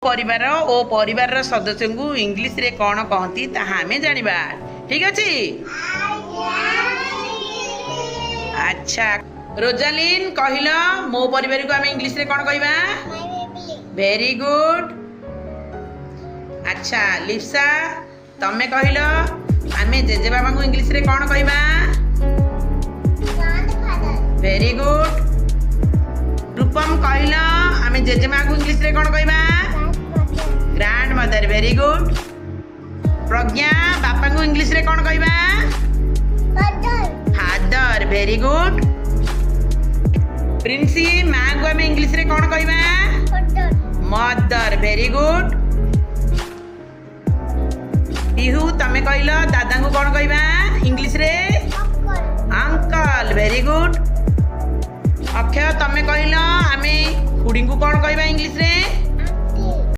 परिवार ओ परिवार सदस्य को इंग्लिश रे कौन कहती ताहा हमें जानिबा। ठीक अछि। अच्छा रोजालिन कहिलो मो परिवार को हमें इंग्लिश रे कौन कहबा। Very good. अच्छा लिप्सा तमे कहिलो हमें जेजे बाबा को इंग्लिश रे कौन कहबा। Very good. रूपम कहिलो हमें जेजे माँ को इंग्लिश रे कौन कहबा। Grandmother. Very good. Pragya बापा को इंग्लिश रे कौन कहबा। फादर। Very good. प्रिंसी माँ को हमें इंग्लिश रे कौन कहबा। मदर। Very good. पिहू तमे कहलो दादा को कौन कहबा इंग्लिश रे। अंकल। Very good. अक्षय तमे कहलो हमें खुड़ी को कौन कहबा इंग्लिश रे।